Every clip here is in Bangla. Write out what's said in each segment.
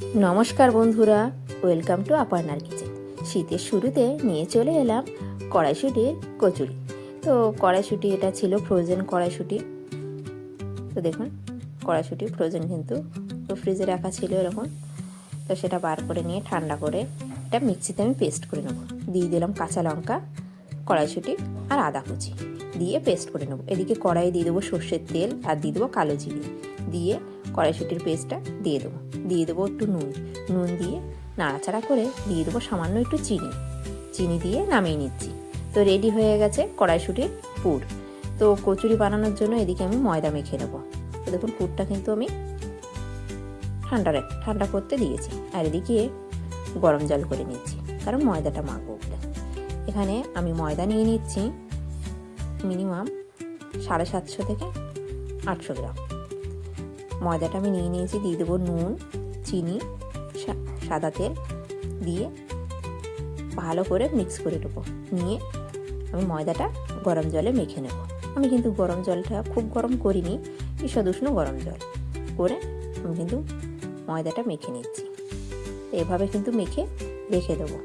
নমস্কার বন্ধুরা, ওয়েলকাম টু আপার্নার কিচেন। শীতের শুরুতে নিয়ে চলে এলাম কড়াইশুঁটির কচুরি। তো কড়াইশুঁটি এটা ছিল ফ্রোজেন কড়াইশুঁটি। তো দেখুন কড়াইশুঁটি ফ্রোজেন, কিন্তু তো ফ্রিজে রাখা ছিল এরকম। তো সেটা বার করে নিয়ে ঠান্ডা করে এটা মিক্সিতে আমি পেস্ট করে নেবো। দিয়ে দিলাম কাঁচা লঙ্কা, কড়াইশুঁটি আর আদা কুচি দিয়ে পেস্ট করে নেবো। এদিকে কড়াইয়ে দিয়ে দেবো সর্ষের তেল আর দিয়ে দেবো কালো জিরে, দিয়ে কড়াইশুঁটির পেস্টটা দিয়ে দেবো একটু নুন দিয়ে নাড়াচাড়া করে দিয়ে দেবো সামান্য একটু চিনি দিয়ে নামিয়ে নিচ্ছি। তো রেডি হয়ে গেছে কড়াইশুঁটির পুর। তো কচুরি বানানোর জন্য এদিকে আমি ময়দা মেখে নেবো। তো দেখুন পুরটা কিন্তু আমি ঠান্ডা করতে দিয়েছি, আর এদিকে গরম জল করে নিচ্ছি, কারণ ময়দাটা মাখবো বলে। এখানে আমি ময়দা নিয়ে নিচ্ছি মিনিমাম 750 থেকে 800 গ্রাম ময়দাটা আমি নিয়ে নিয়েছি। দিয়ে দেবো নুন, চিনি, সাদা তেল দিয়ে ভালো করে মিক্স করে দেবো। নিয়ে আমি ময়দাটা গরম জলে মেখে নেব। আমি কিন্তু গরম জলটা খুব গরম করিনি, ঈষৎ উষ্ণ গরম জল করে আমি কিন্তু ময়দাটা মেখে নিচ্ছি। এভাবে কিন্তু মেখে রেখে দেবো।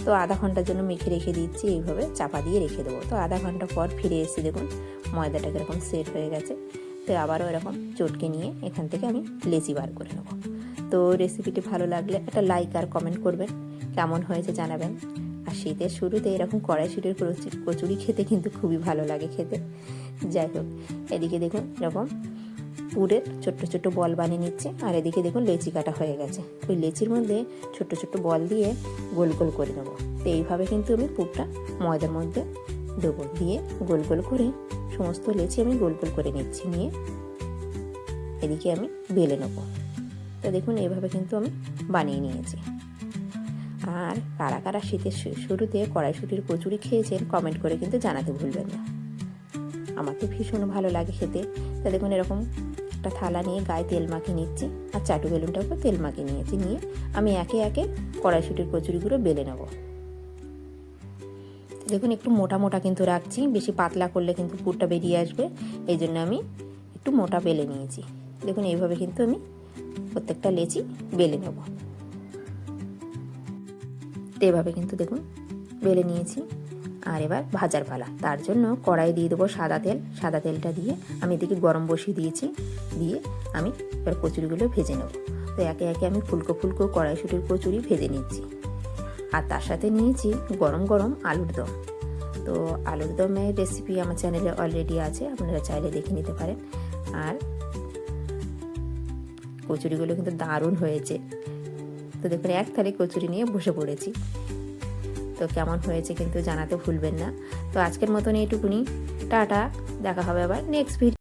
তো আধা ঘন্টার জন্য মেখে রেখে দিচ্ছি, এইভাবে চাপা দিয়ে রেখে দেবো। তো আধা ঘন্টা পর ফিরে এসে দেখুন ময়দাটা এরকম সেট হয়ে গেছে। তো আবারও এরকম চটকে নিয়ে এখান থেকে আমি লেচি বার করে নেবো। তো রেসিপিটি ভালো লাগলে একটা লাইক আর কমেন্ট করবেন, কেমন হয়েছে জানাবেন। আর শীতের শুরুতে এরকম কড়াইশুঁটির কচুরি খেতে কিন্তু খুবই ভালো লাগে খেতে। যাই হোক, এদিকে দেখুন এরকম পুরের ছোট্ট ছোট্ট বল বানিয়ে নিচ্ছে, আর এদিকে দেখুন লেচি কাটা হয়ে গেছে। ওই লেচির মধ্যে ছোট্ট ছোট্ট বল দিয়ে গোল গোল করে নেবো। তো এইভাবে কিন্তু আমি পুরটা ময়দার মধ্যে দেবো, দিয়ে গোল গোল করে সমস্ত লেচি আমি গোল গোল করে নিচ্ছি। নিয়ে এদিকে আমি বেলে নেবো। তো দেখুন এইভাবে কিন্তু আমি বানিয়ে নিয়েছি। আর কারা কারা শীতের শুরুতে কড়াইশুঁটির কচুরি খেয়েছেন কমেন্ট করে কিন্তু জানাতে ভুলবেন না। আমার তো ভীষণ ভালো লাগে খেতে। তো দেখুন এরকম একটা থালা নিয়ে গায়ে তেল মাখিয়ে নিচ্ছি, আর চাটু বেলুনটার উপর তেল মাখিয়ে নিয়েছি। নিয়ে আমি একে একে কড়াইশুঁটির কচুরিগুলো বেলে নেব। দেখুন একটু মোটা মোটা কিন্তু রাখছি, বেশি পাতলা করলে কিন্তু পুরটা বেরিয়ে আসবে, এই জন্য আমি একটু মোটা বেলে নিয়েছি। দেখুন এইভাবে কিন্তু আমি প্রত্যেকটা লেচি বেলে নেব। তো এভাবে কিন্তু দেখুন বেলে নিয়েছি। আর এবার ভাজার পালা। তার জন্য কড়াই দিয়ে দেবো সাদা তেলটা দিয়ে আমি এদিকে গরম বসিয়ে দিয়েছি। দিয়ে আমি এবার কচুরিগুলো ভেজে নেব। তো একে একে আমি ফুলকো ফুলকো কড়াইশুঁটির কচুরি ভেজে নিচ্ছি। আর তার সাথে নিয়েছি গরম গরম আলুর দম। তো আলুর দমের রেসিপি আমার চ্যানেলে অলরেডি আছে, আপনারা চাইলে দেখে নিতে পারেন। আর কচুরিগুলো কিন্তু দারুণ হয়েছে। তো দেখুন এক থালি কচুরি নিয়ে বসে পড়েছি। তো কেমন হয়েছে কিন্তু জানাতে ভুলবেন না। তো আজকের মতন এইটুকুনি, টাটা। দেখা হবে আবার নেক্সট ভিডিও।